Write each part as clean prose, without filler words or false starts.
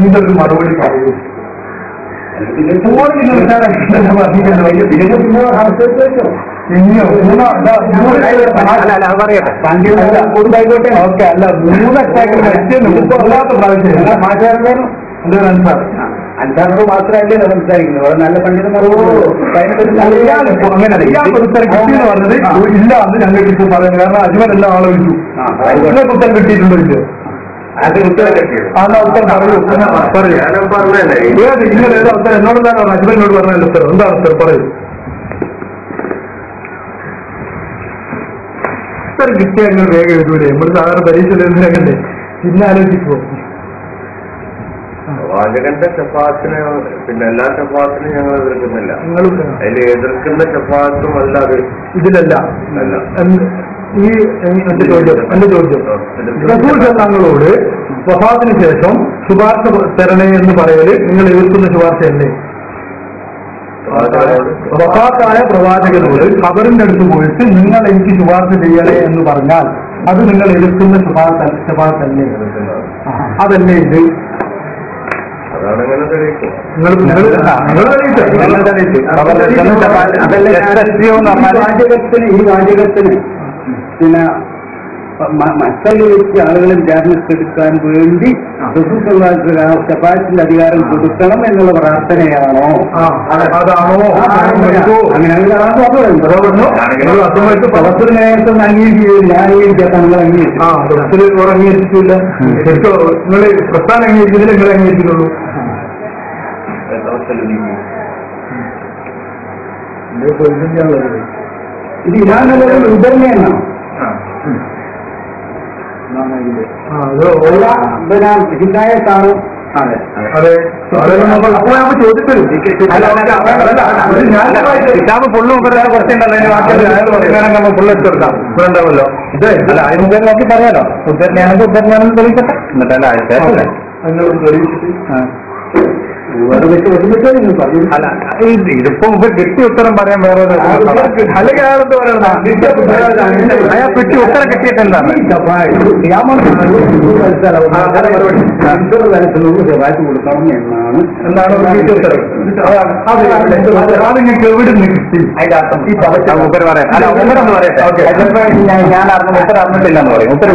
ഇതൊരു മറുപടി പറയൂ. ഇനിയോ കൊടുത്തായിക്കോട്ടെ. ഓക്കെ, അല്ല 3 അറ്റാക്ക് വെച്ചാത്ത പ്രാവശ്യം അഞ്ചാറ് മാത്രമല്ലേ സംസാരിക്കുന്നത്. നല്ല പണ്ഡിതന്മാരോട് കിട്ടിയെന്ന് പറഞ്ഞത് ഇല്ല എന്ന് ഞങ്ങൾക്ക് ഇപ്പോൾ പറയുന്നത്. കാരണം അജ്മൽ എല്ലാം ആലോചിച്ചു. നിങ്ങൾക്ക് ഉത്തരം കിട്ടിയിട്ടുണ്ടോ ഇല്ല? ഉത്തരം പറയൂ. നിങ്ങൾ ഏതാ ഉത്തരം? എന്നോടെന്താണ് പറഞ്ഞത്? അജ്മലിനോട് പറഞ്ഞ ഉത്തരം എന്താണ് ഉത്തരം? പറയൂ. ഉത്തരം കിട്ടിയാൽ നിങ്ങൾ വേഗം എഴുതൂലേ? നമ്മൾ സാധാരണ പരീക്ഷ എഴുതുന്നേ പിന്നെ ആലോചിക്കുമോ? വാചകന്റെ ഷഫാത്തിന് പിന്നെ എല്ലാ ഷഫാത്തിനും ഞങ്ങൾ എതിർക്കുന്നില്ല. അതിൽ എതിർക്കുന്ന ഷഫാത്തും അല്ല അത് ഇതിലല്ല. ഈ എന്റെ ചോദ്യം റസൂൽ തങ്ങളോട് വഫാത്തിന് ശേഷം ശുപാർശ തരണേ എന്ന് പറയല് നിങ്ങൾ എതിർക്കുന്ന ശുപാർശയല്ലേ? വഫാത്തായ പ്രവാചകനോട് ഖബറിന്റെ അടുത്ത് പോയിട്ട് നിങ്ങൾ എനിക്ക് ശുപാർശ ചെയ്യണേ എന്ന് പറഞ്ഞാൽ അത് നിങ്ങൾ എതിർക്കുന്ന ശുപാർശല്ലേ? അതല്ലേ ഇത്? ഈ വാചകത്തിന് പിന്നെ മക്കളിൽ വെച്ച് ആളുകളെ വിചാരണക്കെടുക്കാൻ വേണ്ടി ശഫാഅത്തിന്റെ അധികാരം കൊടുക്കണം എന്നുള്ള പ്രാർത്ഥനയാണോ? നേരത്തെ അംഗീകരിക്കാത്ത നിങ്ങൾ അംഗീകരിച്ചില്ല. നിങ്ങൾ പ്രസ്ഥാനം അംഗീകരിക്കുന്നില്ല, നിങ്ങൾ അംഗീകരിക്കുന്നുള്ളൂ. ഇത് ഇരാനുള്ള ഉദർമയാണ്. ഹിദായത്താണ്. അതെ, ചോദിച്ചത് കിതാബ് ഫുള്ളും കുറച്ചുണ്ടല്ലോ, ഫുള്ള് എടുത്തെടുക്കാം. ഇവിടെ ഉണ്ടാവുമല്ലോ. ഇത് അല്ല അതിന് നോക്കി പറയാലോ. ഉദ്ധരണിയാണെങ്കിൽ ഉദ്ധരണിയാണെന്ന് തെളിയിക്കട്ടെ. എന്നിട്ടല്ല ആഴ്ചയല്ലേ അതിനോട് തെളിയിച്ചിട്ട് അല്ല ഇതിപ്പോ കിട്ടിയ ഉത്തരം പറയാൻ വേറെ അല്ലെങ്കിൽ അയാളെന്ത് പറയുന്നത്? അയാൾ കിട്ടിയ ഉത്തരം കിട്ടിയിട്ടെന്താണ്? എന്നാണ് കിട്ടിയ ഉത്തരം. അത് നിങ്ങൾക്ക് എവിടെ നിന്ന് കിട്ടി? ഉത്തരം പറയാം. അല്ല ഉത്തരം പറയട്ടെ. ഞാൻ ഉത്തരം അറിഞ്ഞിട്ടില്ല എന്ന് പറയും. ഉത്തരം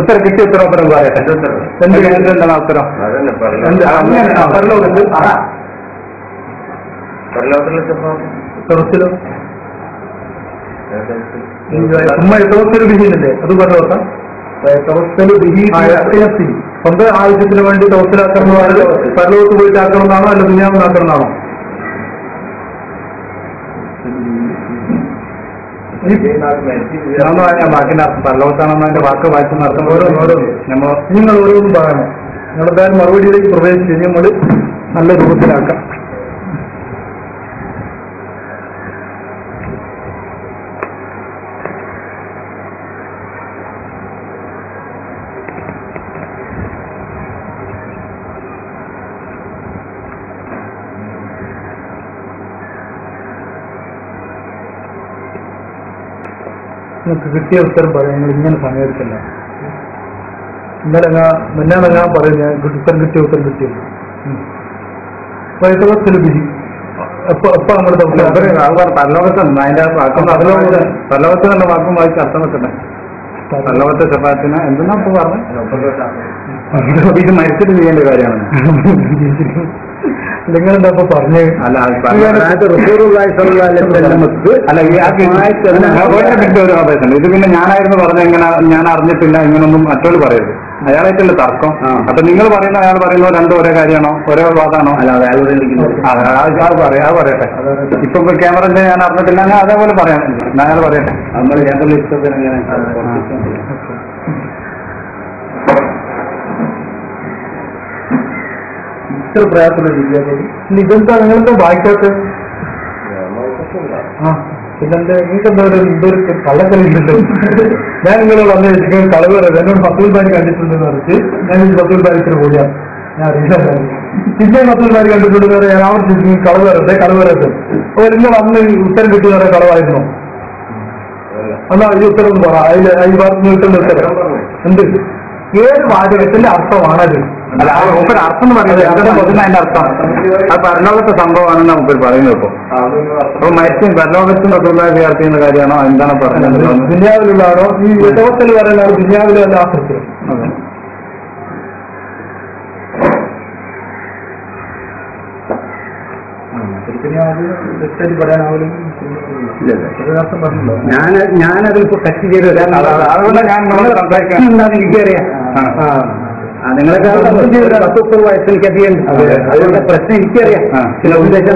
ഉത്തരം കിട്ടിയ ഉത്തരം പറയട്ടെ. എന്താണ് ഉത്തരം? ബിഹിന്നല്ലേ അത് പറഞ്ഞോക്കാം. സ്വന്തം ആവശ്യത്തിന് വേണ്ടി തവസ്സിലാക്കണമെന്നാണ് പരലോകത്ത് പോയിട്ട് ആക്കണമെന്നാണോ അല്ല ദുനിയാവിനാക്കണമെന്നാണോ? ബാക്കിന്റെ അർത്ഥം പരലോകത്താണെന്നതിന്റെ വാക്ക് വായിച്ചു നടത്തുന്ന ഓരോന്നും നിങ്ങൾ ഓരോന്നും പറയണം. നിങ്ങളെന്തായാലും മറുപടിയിലേക്ക് പ്രവേശിച്ച് നമ്മൾ നല്ല രൂപത്തിലാക്കാം. നിങ്ങൾക്ക് കിട്ടിയ ഉത്തരം പറയാം. നിങ്ങൾ ഇങ്ങനെ സമയത്തില്ല. മുന്നേ ഞാൻ പറയും ഞാൻ ഉത്തരം കിട്ടിയ ബിഹി എപ്പോ നമ്മുടെ പരലോകത്തുണ്ട്. അതിന്റെ പരലോകത്ത് തന്നെ വാക്കും വായിച്ച് അർത്ഥം വെക്കട്ടെ. പരലോകത്തെ ശഫാഅത്തിന് എന്തെന്നാ ഇപ്പൊ പറഞ്ഞത്? ഇത് മരിച്ചിട്ട് ചെയ്യേണ്ട കാര്യമാണ്. നിങ്ങളെന്താ ഇപ്പൊ പറഞ്ഞ്? അല്ല ഒരു അപേക്ഷ ഇത് പിന്നെ ഞാനായിരുന്നു പറഞ്ഞ എങ്ങനെ ഞാൻ അറിഞ്ഞിട്ടില്ല ഇങ്ങനൊന്നും മറ്റൊരു പറയരുത്. അയാളായിട്ടല്ലേ തർക്കം. അപ്പൊ നിങ്ങൾ പറയുന്ന അയാൾ പറയുന്നത് രണ്ടും ഒരേ കാര്യമാണോ ഒരേ വാദമാണോ? അത് പറയട്ടെ. ഇപ്പൊ ക്യാമറന്റെ ഞാൻ അറിഞ്ഞിട്ടില്ല ഞാൻ അതേപോലെ പറയാൻ അയാൾ പറയട്ടെ. ഇത്ര പ്രയാസമുള്ള രീതിയാക്കുന്നത് ഇതെന്താ നിങ്ങളെന്താ വായിക്കാത്ത? പിന്നെന്താ നിങ്ങൾക്ക് എന്താ എന്തൊരു കള്ളക്കളിയുണ്ടല്ലോ. ഞാൻ നിങ്ങൾ വന്നു വെച്ചിട്ട് കളവ് പറയുന്നത് എന്നോട് ഫത്തുൽ ബാരി കണ്ടിട്ടുണ്ടെന്ന് പറഞ്ഞിട്ട് ഞാൻ ഫത്തുൽ ബാരിക്ക് കൂടിയാണ്. ഞാൻ അറിയില്ല. പിന്നെ ഫത്തുൽ ബാരി കണ്ടിട്ടുണ്ടെന്ന് പറയാൻ ആവർത്തിച്ച് കളവ് പറയട്ടെ. അപ്പൊ നിങ്ങൾ അന്ന് ഉത്തരം കിട്ടുന്ന പറയാൻ കളവായിരുന്നു. എന്നാ ഈ ഉത്തരം ഒന്ന് പറ. അതിൽ ഈ ഭാഗത്ത് കിട്ടുന്ന ഉത്തരം എന്ത്? ഏത് വാചകത്തിന്റെ അർത്ഥമാണത്? അല്ല ആ മൂപ്പര് അർത്ഥം എന്ന് പറയുന്നത് അതിന്റെ അർത്ഥം അത് പരലോകത്തെ സംഭവമാണെന്ന് മൂപ്പര് പറയുന്നത്. അപ്പൊ മരിച്ചും പരലോകത്തും റസൂലുള്ളാഹി സിയാറത്ത് ചെയ്യുന്ന കാര്യമാണോ എന്താണ് പറഞ്ഞത്? ദുനിയാവിലുള്ളതാണോ ഈ യഥാർത്ഥത്തിൽ പറയുന്നത്? ദുനിയാവിലും അല്ല ആഫ്രിക്കയിലും. ഞാനതിപ്പോ ടച്ച് ചെയ്ത് അതുകൊണ്ട് ഞാൻ സംസാരിക്കാൻ എനിക്കറിയാം. നിങ്ങളൊക്കെ 10-30 വയസ്സ് എനിക്കധികം അതുകൊണ്ട് പ്രശ്നം എനിക്കറിയാം. ചില ഉദ്ദേശം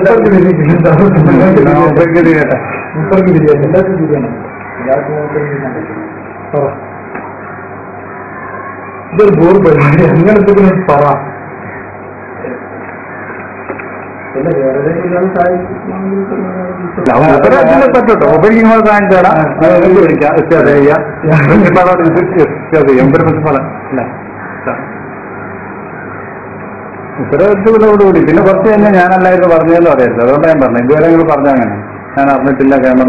ഇതൊരു ബോർ പരിപാടി. അങ്ങനത്തെ പറ പറ്റോട്ടോ ഉപരി നിങ്ങൾ കാണിച്ചാടാ ഉത്തരവാദിത്തത്തോടുകൂടി പിന്നെ കുറച്ച് കഴിഞ്ഞാൽ ഞാനല്ലായിരുന്നു പറഞ്ഞതെന്ന് പറയരുത്. അതുകൊണ്ട് ഞാൻ പറഞ്ഞു ഇതുവരെ നിങ്ങൾ പറഞ്ഞ അങ്ങനെ ഞാൻ അറിഞ്ഞിട്ടില്ല. കേരളം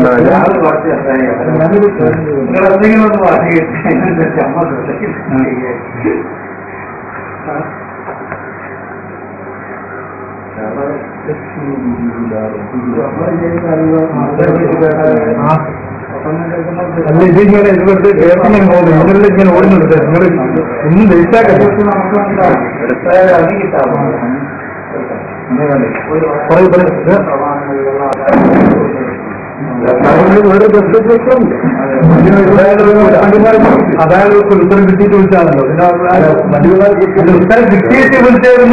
അല്ല ഇതിങ്ങനെ ഇതുകൊണ്ട് കേരളം പോകുന്നു ഇങ്ങനെ ഓടുന്നുണ്ട്. നിങ്ങൾ ഒന്നും ദേഷ്യാക്കല്ലേ? അതായത് ഉത്തരം കിട്ടിയിട്ട് വിളിച്ചാണല്ലോ. ഉത്തരം കിട്ടിയിട്ട് വിളിച്ചാൽ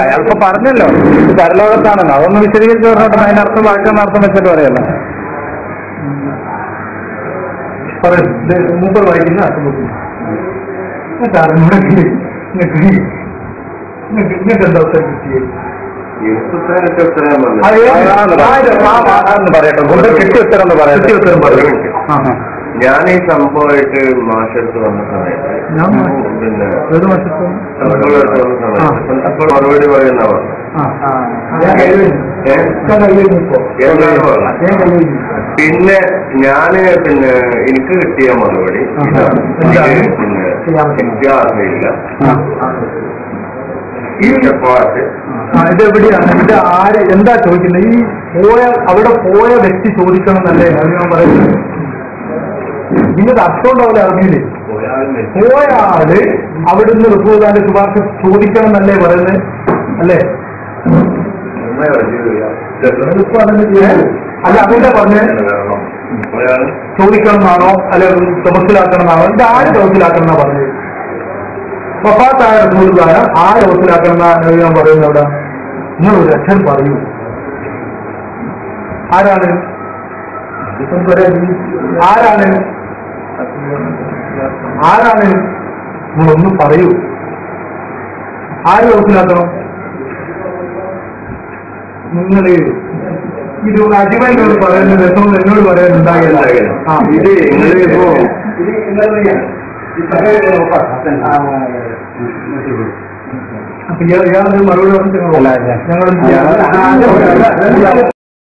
അയാൾക്ക് പറഞ്ഞല്ലോ പരലോകത്താണല്ലോ. അതൊന്ന് വിശദീകരിച്ച് പറഞ്ഞോട്ടെ. അതിനർത്ഥം വാക്കെന്ന് അർത്ഥം വെച്ചിട്ട് പറയല്ലോ. മുമ്പ് വായിക്കുന്ന അർത്ഥം നിങ്ങൾക്ക് എന്താ ഉത്തരം കിട്ടിയത്? ഞാൻ ഈ സംഭവമായിട്ട് മാഷെടുത്ത് വന്ന സമയത്ത് പിന്നെ മറുപടി പറയുന്ന പറഞ്ഞു. പിന്നെ ഞാന് പിന്നെ എനിക്ക് കിട്ടിയ മറുപടി പിന്നെ അറിയില്ല. ഈ ചെപ്പാട്ട് ഇതെവിടെയാണ്? ഇത് ആര് എന്താ ചോദിക്കുന്നത്? ഈ അവിടെ പോയ വ്യക്തി ചോദിക്കണം എന്നല്ലേ ഞാൻ പറയുന്നത്? നിങ്ങൾക്ക് അർത്ഥം ഉണ്ടാവില്ല അറിഞ്ഞില്ലേ? പോയ ആള് അവിടുന്ന് റസൂലുള്ളാഹിന്റെ ശുപാർശ ചോദിക്കണം എന്നല്ലേ പറയുന്നത്? അല്ലേ? അല്ല അതല്ലേ പറഞ്ഞ് ചോദിക്കണം എന്നാണോ അല്ലെ തപസ്സിലാക്കണം എന്നാണോ? ഇത് ആര് തപസ്സിലാക്കണം എന്നാ പറഞ്ഞത്? വഫാത്തായ റസൂലുള്ളാഹി ആര് തപസ്സിലാക്കണം എന്നാ ഞാൻ പറയുന്നത്? അവിടെ നിങ്ങൾ ഒരു അക്ഷരം പറയൂ. ആരാണ്? ആരാണ്? ആരാണ്? നിങ്ങളൊന്നും പറയൂ. ആര് തപസ്സിലാക്കണം? നിങ്ങൾ ഇത് അജിമനോട് പറയുന്നത് രസം എന്നോട് പറയാനുണ്ടാകില്ല. ഇത് നിങ്ങളിപ്പോ അപ്പൊ ഇയാൾ മറുപടി പറഞ്ഞിട്ട് ഞങ്ങൾ